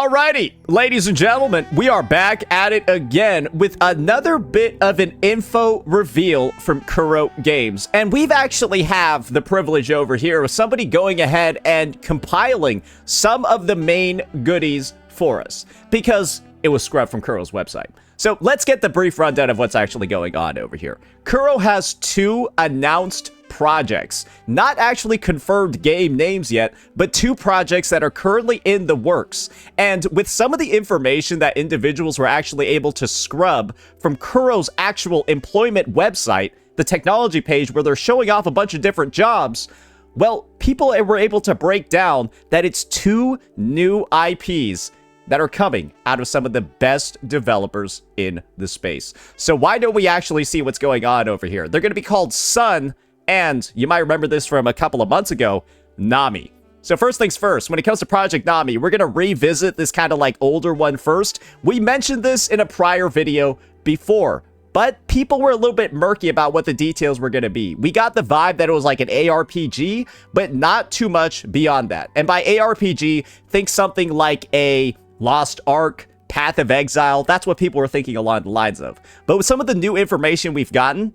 Alrighty, ladies and gentlemen, we are back at it again with another bit of an info reveal from Kuro Games. And we've actually have the privilege over here of somebody going ahead and compiling some of the main goodies for us, because it was scrubbed from Kuro's website. So let's get the brief rundown of what's actually going on over here. Kuro has 2 announced projects, not actually confirmed game names yet, but 2 projects that are currently in the works. And with some of the information that individuals were actually able to scrub from Kuro's actual employment website, the technology page where they're showing off a bunch of different jobs, well, people were able to break down that it's 2 new IPs that are coming out of some of the best developers in the space. So why don't we actually see what's going on over here? They're going to be called Sun, and you might remember this from a couple of months ago, Nami. So first things first, when it comes to Project Nami, we're going to revisit this kind of like older one first. We mentioned this in a prior video before, but people were a little bit murky about what the details were going to be. We got the vibe that it was like an ARPG, but not too much beyond that. And by ARPG, think something like a Lost Ark, Path of Exile. That's what people were thinking along the lines of. But with some of the new information we've gotten,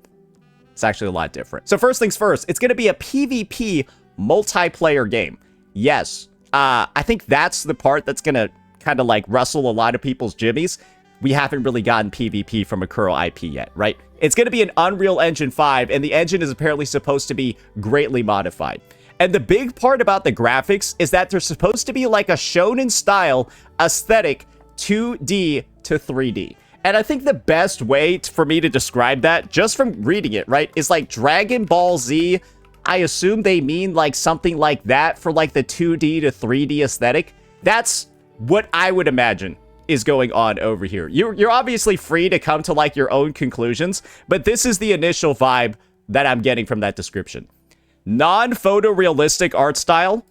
it's actually a lot different. So first things first, it's going to be a PvP multiplayer game. Yes, I think that's the part that's going to kind of like rustle a lot of people's jimmies. We haven't really gotten PvP from a Kuro IP yet, right? It's going to be an Unreal Engine 5, and the engine is apparently supposed to be greatly modified. And the big part about the graphics is that they're supposed to be like a shonen style aesthetic 2D to 3D. And I think the best way for me to describe that, just from reading it, right, is like Dragon Ball Z. I assume they mean like something like that for like the 2D to 3D aesthetic. That's what I would imagine is going on over here. You're obviously free to come to like your own conclusions, but this is the initial vibe that I'm getting from that description. Non-photorealistic art style,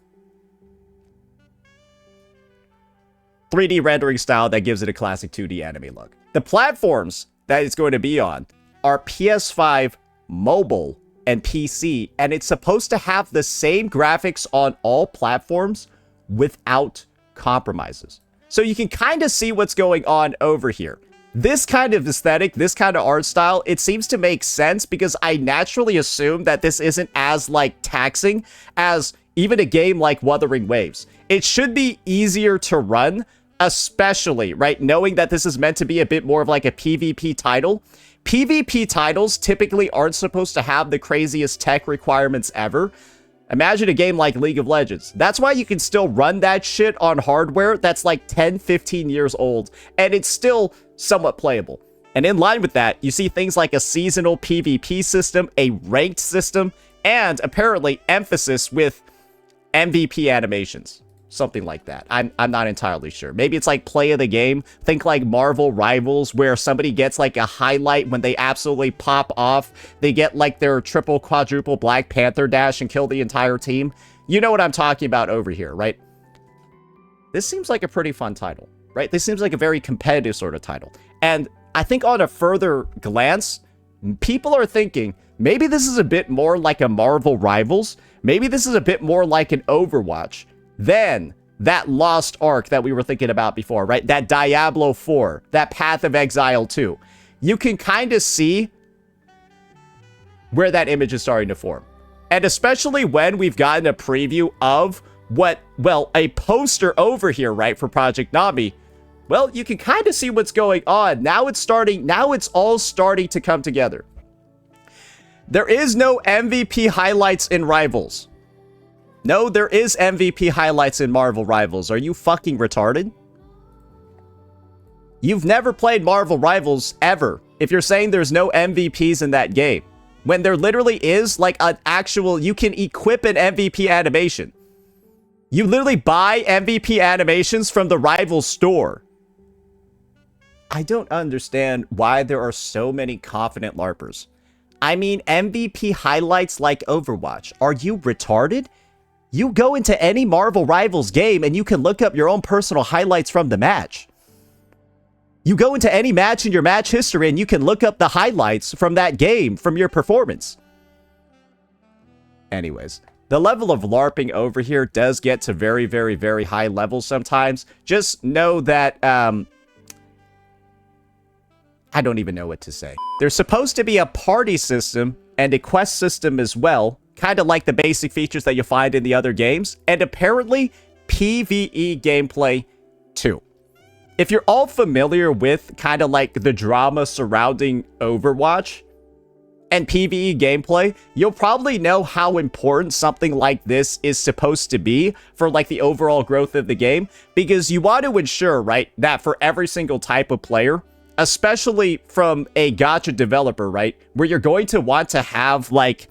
3D rendering style that gives it a classic 2D anime look. The platforms that it's going to be on are PS5, mobile, and PC, and it's supposed to have the same graphics on all platforms without compromises. So you can kind of see what's going on over here. This kind of aesthetic, this kind of art style, it seems to make sense because I naturally assume that this isn't as like taxing as even a game like Wuthering Waves. It should be easier to run, especially, right, knowing that this is meant to be a bit more of like a PvP title. PvP titles typically aren't supposed to have the craziest tech requirements ever. Imagine a game like League of Legends. That's why you can still run that shit on hardware that's like 10, 15 years old, and it's still somewhat playable. And in line with that, you see things like a seasonal PvP system, a ranked system, and apparently emphasis with MVP animations. Something like that. I'm not entirely sure. Maybe it's like play of the game. Think like Marvel Rivals, where somebody gets like a highlight when they absolutely pop off. They get like their triple, quadruple Black Panther dash and kill the entire team. You know what I'm talking about over here, right? This seems like a pretty fun title, right? This seems like a very competitive sort of title. And I think on a further glance, people are thinking, maybe this is a bit more like a Marvel Rivals. Maybe this is a bit more like an Overwatch than that Lost Ark that we were thinking about before, right? That Diablo 4, that Path of Exile 2. You can kind of see where that image is starting to form. And especially when we've gotten a preview of what, well, a poster over here, right, for Project Nami. Well, you can kind of see what's going on. Now it's all starting to come together. There is no MVP highlights in Rivals. No, there is MVP highlights in Marvel Rivals. Are you fucking retarded? You've never played Marvel Rivals ever if you're saying there's no MVPs in that game. When there literally is like an actual, you can equip an MVP animation. You literally buy MVP animations from the Rivals store. I don't understand why there are so many confident LARPers. I mean, MVP highlights like Overwatch. Are you retarded? You go into any Marvel Rivals game and you can look up your own personal highlights from the match. You go into any match in your match history and you can look up the highlights from that game, from your performance. Anyways, The level of LARPing over here does get to very, very, very high levels sometimes. Just know that, I don't even know what to say. There's supposed to be a party system and a quest system as well, kind of like the basic features that you find in the other games, and apparently PvE gameplay too. If you're all familiar with kind of like the drama surrounding Overwatch and PvE gameplay, you'll probably know how important something like this is supposed to be for like the overall growth of the game, because you want to ensure, right, that for every single type of player, especially from a gacha developer, right, where you're going to want to have like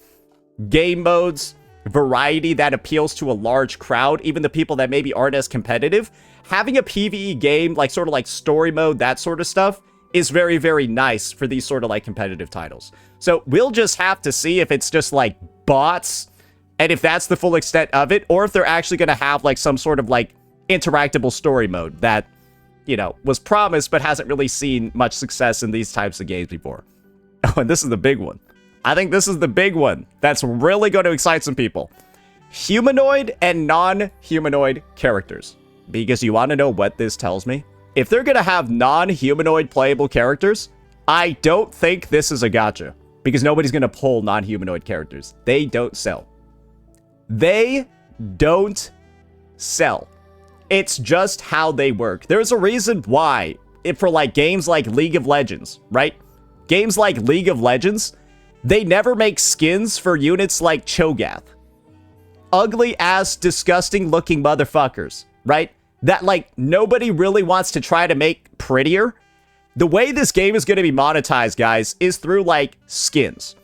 game modes, variety that appeals to a large crowd, even the people that maybe aren't as competitive, having a PvE game, like sort of like story mode, that sort of stuff, is very, very nice for these sort of like competitive titles. So we'll just have to see if it's just like bots and if that's the full extent of it, or if they're actually going to have like some sort of like interactable story mode that, you know, was promised but hasn't really seen much success in these types of games before. Oh, and this is the big one. I think this is the big one that's really going to excite some people. Humanoid and non-humanoid characters. Because you want to know what this tells me? If they're going to have non-humanoid playable characters, I don't think this is a gacha. Because nobody's going to pull non-humanoid characters. They don't sell. They don't sell. It's just how they work. There's a reason why, for like games like League of Legends, right? Games like League of Legends, they never make skins for units like Cho'Gath. Ugly ass, disgusting looking motherfuckers, right? That like nobody really wants to try to make prettier. The way this game is going to be monetized, guys, is through like skins,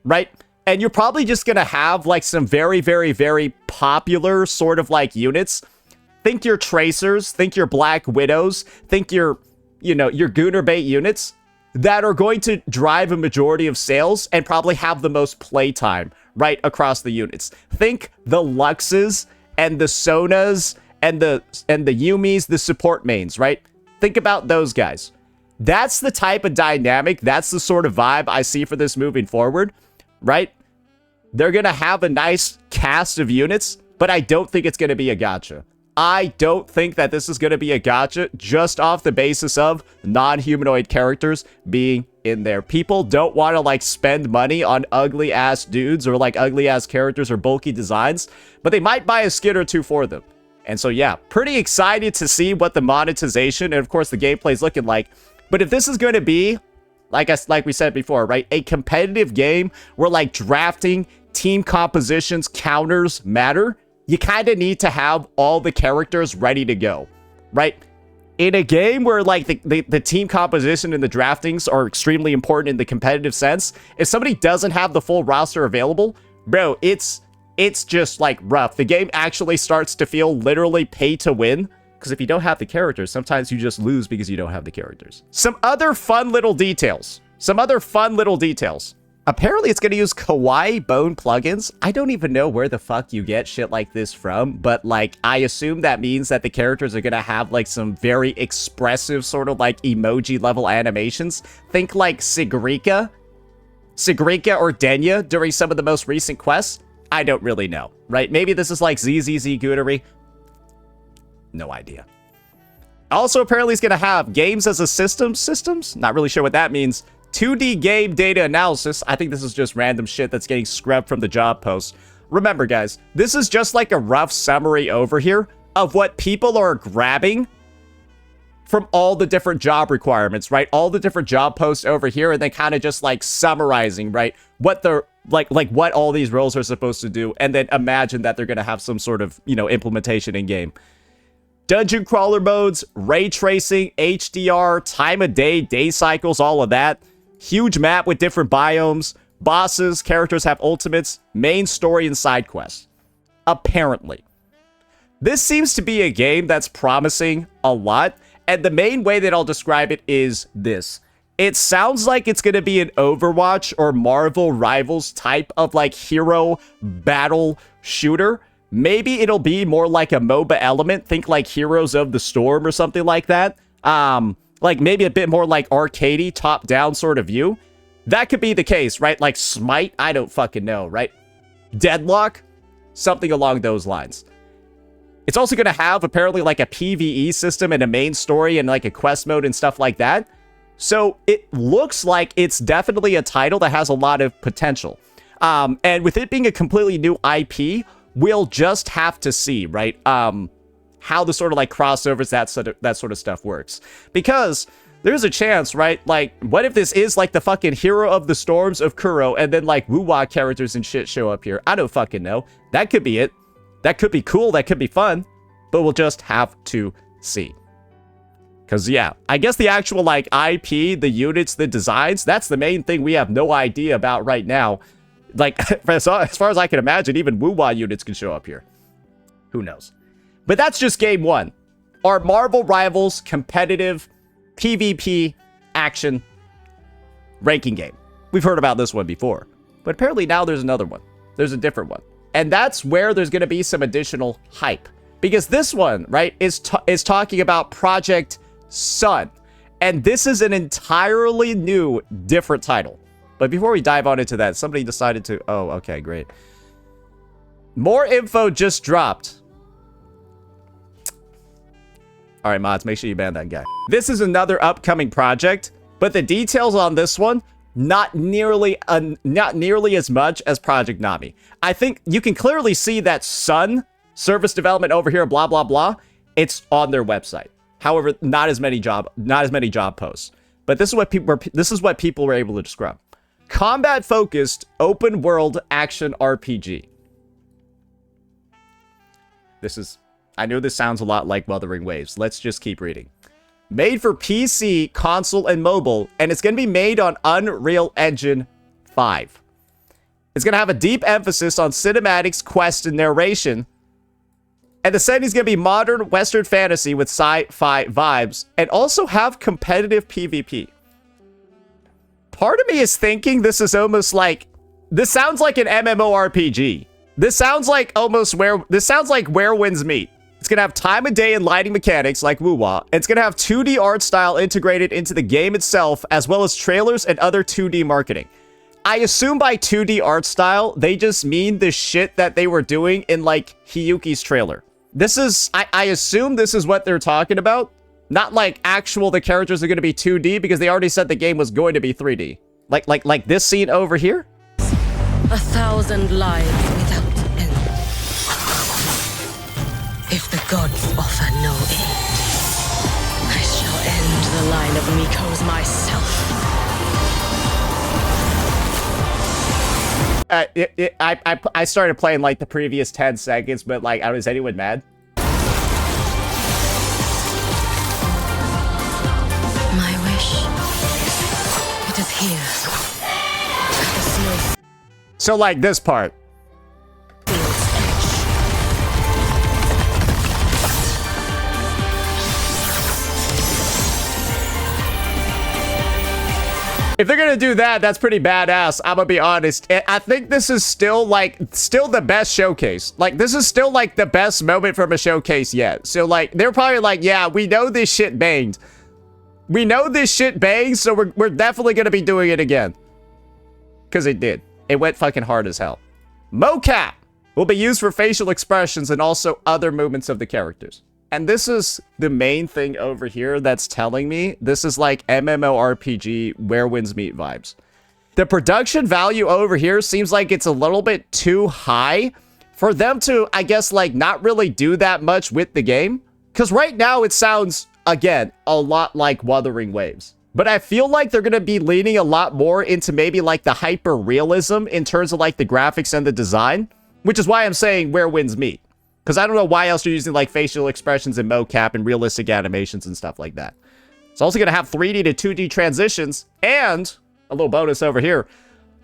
right? And you're probably just going to have like some very, very, very popular sort of like units. Think your Tracers, think your Black Widows, think your, you know, your Gunner Bait units that are going to drive a majority of sales and probably have the most playtime right across the units. Think the Luxes and the Sonas and the Yumis, the support mains, right? Think about those guys. That's the type of dynamic, that's the sort of vibe I see for this moving forward, right? They're going to have a nice cast of units, but I don't think it's going to be a gacha. I don't think that this is going to be a gacha just off the basis of non-humanoid characters being in there. People don't want to like spend money on ugly ass dudes or like ugly ass characters or bulky designs, but they might buy a skin or two for them. And so yeah, pretty excited to see what the monetization and of course the gameplay is looking like. But if this is going to be, like we said before, right, a competitive game where like drafting, team compositions, counters matter, you kind of need to have all the characters ready to go, right? In a game where like the team composition and the draftings are extremely important in the competitive sense, if somebody doesn't have the full roster available, bro, it's just like rough. The game actually starts to feel literally pay to win, because if you don't have the characters, sometimes you just lose because you don't have the characters. Some other fun little details. Apparently, it's going to use Kawaii Bone plugins. I don't even know where the fuck you get shit like this from, but like, I assume that means that the characters are going to have like some very expressive sort of like emoji level animations. Think like Sigrika or Denya during some of the most recent quests. I don't really know, right? Maybe this is like ZZZ Goodery. No idea. Also, apparently, it's going to have games as a systems? Not really sure what that means. 2D game data analysis. I think this is just random shit that's getting scrubbed from the job post. Remember, guys, this is just like a rough summary over here of what people are grabbing from all the different job requirements, right? All the different job posts over here, and then kind of just like summarizing, right? What the like what all these roles are supposed to do, and then imagine that they're going to have some sort of, you know, implementation in game. Dungeon crawler modes, ray tracing, HDR, time of day, day cycles, all of that. Huge map with different biomes, bosses, characters have ultimates, main story, and side quests. Apparently. This seems to be a game that's promising a lot, and the main way that I'll describe it is this. It sounds like it's going to be an Overwatch or Marvel Rivals type of like hero battle shooter. Maybe it'll be more like a MOBA element. Think like Heroes of the Storm or something like that. Like maybe a bit more like arcadey, top-down sort of view. That could be the case, right? Like Smite, I don't fucking know, right? Deadlock, something along those lines. It's also going to have apparently like a PvE system and a main story and like a quest mode and stuff like that. So it looks like it's definitely a title that has a lot of potential. And with it being a completely new IP, we'll just have to see, right? How the sort of like crossovers, that sort of stuff works. Because there's a chance, right? Like, what if this is like the fucking Hero of the Storms of Kuro, and then like woo-wah characters and shit show up here? I don't fucking know. That could be it. That could be cool. That could be fun. But we'll just have to see. Because, yeah, I guess the actual like IP, the units, the designs, that's the main thing we have no idea about right now. Like, as far as I can imagine, even woo-wah units can show up here. Who knows? But that's just game one. Our Marvel Rivals competitive PvP action ranking game. We've heard about this one before. But apparently now there's another one. There's a different one. And that's where there's going to be some additional hype. Because this one, right, is talking about Project Sun. And this is an entirely new, different title. But before we dive on into that, somebody decided to... Oh, okay, great. More info just dropped. Alright, mods, make sure you ban that guy. This is another upcoming project, but the details on this one, not nearly as much as Project Nami. I think you can clearly see that Sun service development over here, blah, blah, blah. It's on their website. However, not as many job posts. But this is what people were able to describe. Combat-focused, open-world action RPG. I know this sounds a lot like Wuthering Waves. Let's just keep reading. Made for PC, console, and mobile, and it's going to be made on Unreal Engine 5. It's going to have a deep emphasis on cinematics, quest, and narration. And the setting is going to be modern Western fantasy with sci-fi vibes, and also have competitive PvP. Part of me is thinking this is almost like... This sounds like an MMORPG. This sounds like Where Winds Meet. It's going to have time of day and lighting mechanics like woo-wah. It's going to have 2D art style integrated into the game itself, as well as trailers and other 2D marketing. I assume by 2D art style, they just mean the shit that they were doing in, like, Hiyuki's trailer. This is... I assume this is what they're talking about. Not like the characters are going to be 2D, because they already said the game was going to be 3D. Like this scene over here? 1,000 lives without end. If the gods offer no aid, I shall end the line of Mikos myself. I started playing like the previous 10 seconds, but like, is anyone mad? My wish, it is here. At the snow. So like this part. If they're gonna do that, that's pretty badass. I'm gonna be honest. I think this is still the best showcase. Like, this is still like the best moment from a showcase yet. So like, they're probably like, yeah, we know this shit banged. We know this shit banged, so we're definitely gonna be doing it again. Because it did. It went fucking hard as hell. Mocap will be used for facial expressions and also other movements of the characters. And this is the main thing over here that's telling me this is like MMORPG Where Winds Meet vibes. The production value over here seems like it's a little bit too high for them to, I guess, like not really do that much with the game. Because right now it sounds, again, a lot like Wuthering Waves. But I feel like they're going to be leaning a lot more into maybe like the hyper realism in terms of like the graphics and the design. Which is why I'm saying Where Winds Meet. Because I don't know why else you're using like facial expressions and mocap and realistic animations and stuff like that. It's also going to have 3D to 2D transitions and a little bonus over here.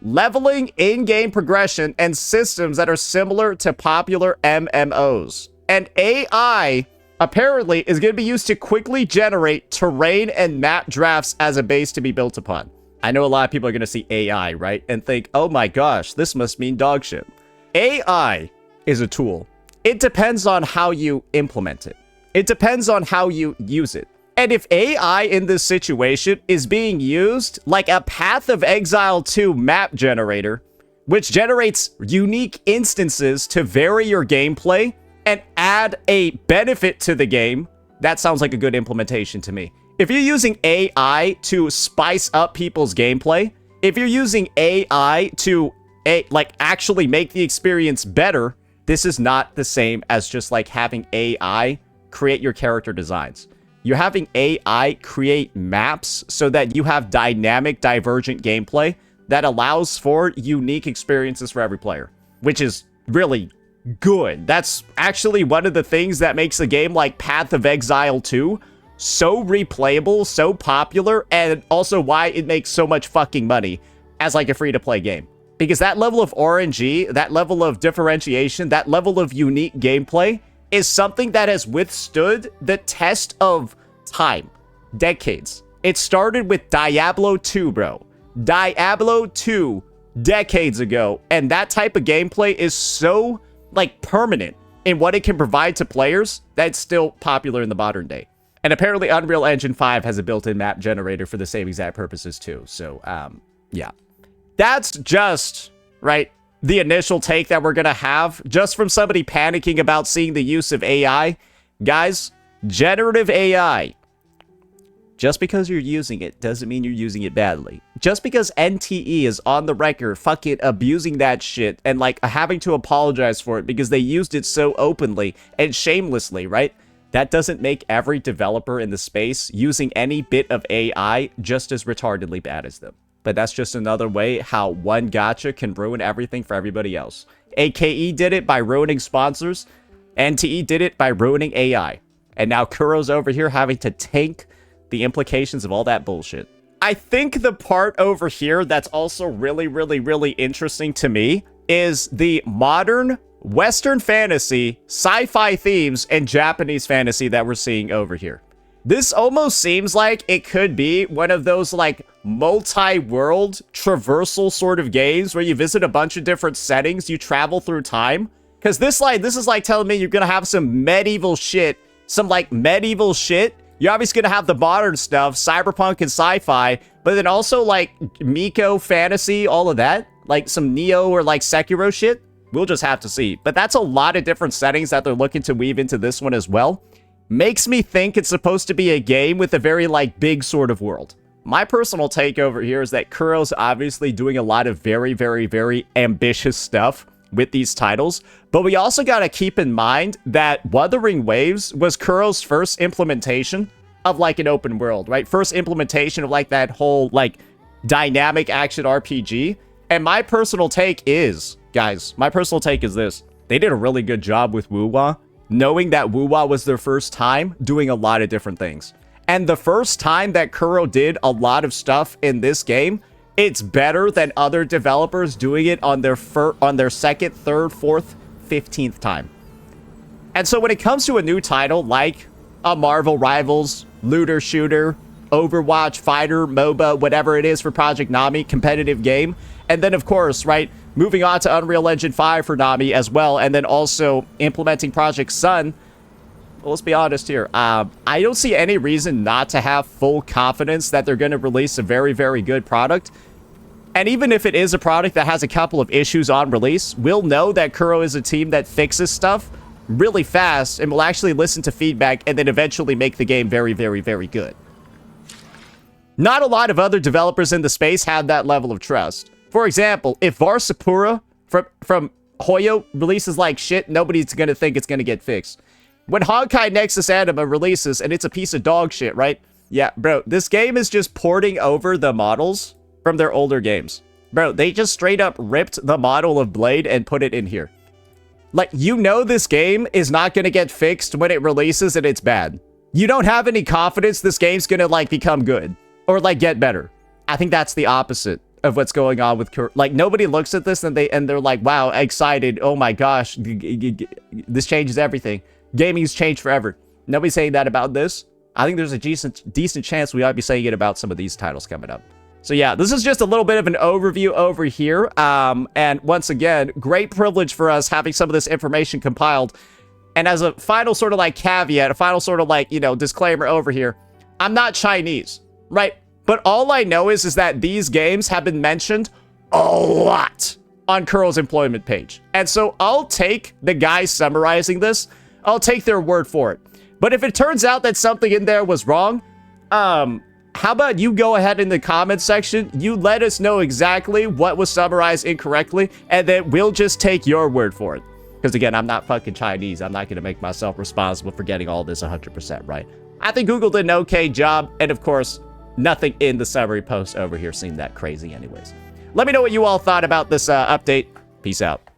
Leveling, in-game progression, and systems that are similar to popular MMOs. And AI apparently is going to be used to quickly generate terrain and map drafts as a base to be built upon. I know a lot of people are going to see AI, right? And think, oh my gosh, this must mean dog shit. AI is a tool. It depends on how you implement it. It depends on how you use it. And if AI in this situation is being used like a Path of Exile 2 map generator, which generates unique instances to vary your gameplay and add a benefit to the game. That sounds like a good implementation to me. If you're using AI to spice up people's gameplay, if you're using AI to actually make the experience better, this is not the same as just like having AI create your character designs. You're having AI create maps so that you have dynamic, divergent gameplay that allows for unique experiences for every player, which is really good. That's actually one of the things that makes a game like Path of Exile 2 so replayable, so popular, and also why it makes so much fucking money as like a free-to-play game. Because that level of RNG, that level of differentiation, that level of unique gameplay is something that has withstood the test of time, decades. It started with Diablo 2, bro. Diablo 2 decades ago, and that type of gameplay is so like permanent in what it can provide to players that it's still popular in the modern day. And apparently Unreal Engine 5 has a built-in map generator for the same exact purposes too. So, yeah. That's just, right, the initial take that we're gonna have just from somebody panicking about seeing the use of AI. Guys, generative AI, just because you're using it doesn't mean you're using it badly. Just because NTE is on the record fucking abusing that shit and like having to apologize for it because they used it so openly and shamelessly, right? That doesn't make every developer in the space using any bit of AI just as retardedly bad as them. But that's just another way how one gacha can ruin everything for everybody else. AKE did it by ruining sponsors. NTE did it by ruining AI. And now Kuro's over here having to tank the implications of all that bullshit. I think the part over here that's also really, really, really interesting to me is the modern Western fantasy, sci-fi themes, and Japanese fantasy that we're seeing over here. This almost seems like it could be one of those like multi-world traversal sort of games where you visit a bunch of different settings, you travel through time. Because this is like telling me you're gonna have some medieval shit, You're obviously gonna have the modern stuff, cyberpunk and sci-fi, but then also like Miko fantasy, all of that, like some Neo or like Sekiro shit. We'll just have to see. But that's a lot of different settings that they're looking to weave into this one as well. Makes me think it's supposed to be a game with a very like big sort of world. My personal take over here is that Kuro's obviously doing a lot of very, very, very ambitious stuff with these titles, but we also got to keep in mind that Wuthering Waves was Kuro's first implementation of like an open world, right? First implementation of like that whole like dynamic action RPG. And my personal take is, guys, this. They did a really good job with Wuwa, knowing that Wuwa was their first time doing a lot of different things. And the first time that Kuro did a lot of stuff in this game, it's better than other developers doing it on their second, third, fourth, 15th time. And so when it comes to a new title like a Marvel Rivals, looter shooter, Overwatch, fighter, MOBA, whatever it is for Project Nami, competitive game, and then of course, right, moving on to Unreal Engine 5 for Nami as well, and then also implementing Project Sun. Well, let's be honest here. I don't see any reason not to have full confidence that they're going to release a very, very good product. And even if it is a product that has a couple of issues on release, we'll know that Kuro is a team that fixes stuff really fast and will actually listen to feedback and then eventually make the game very, very, very good. Not a lot of other developers in the space have that level of trust. For example, if Varsapura from Hoyo releases like shit, nobody's going to think it's going to get fixed. When Honkai Nexus Anima releases and it's a piece of dog shit, right? Yeah, bro, this game is just porting over the models from their older games. Bro, they just straight up ripped the model of Blade and put it in here. Like, you know this game is not going to get fixed when it releases and it's bad. You don't have any confidence this game's going to, like, become good. Or, like, get better. I think that's the opposite of what's going on with Kuro. Like, nobody looks at this and they're like, wow, excited. Oh my gosh, this changes everything. Gaming's changed forever. Nobody's saying that about this. I think there's a decent chance we might be saying it about some of these titles coming up. So yeah, this is just a little bit of an overview over here. And once again, great privilege for us having some of this information compiled. And as a final sort of like caveat, a final sort of like, you know, disclaimer over here, I'm not Chinese, right? But all I know is that these games have been mentioned a lot on Kuro's employment page. And so I'll take the guy summarizing this. I'll take their word for it. But if it turns out that something in there was wrong, how about you go ahead in the comment section, you let us know exactly what was summarized incorrectly, and then we'll just take your word for it. Because again, I'm not fucking Chinese. I'm not going to make myself responsible for getting all this 100% right. I think Google did an okay job, and of course, nothing in the summary post over here seemed that crazy anyways. Let me know what you all thought about this update. Peace out.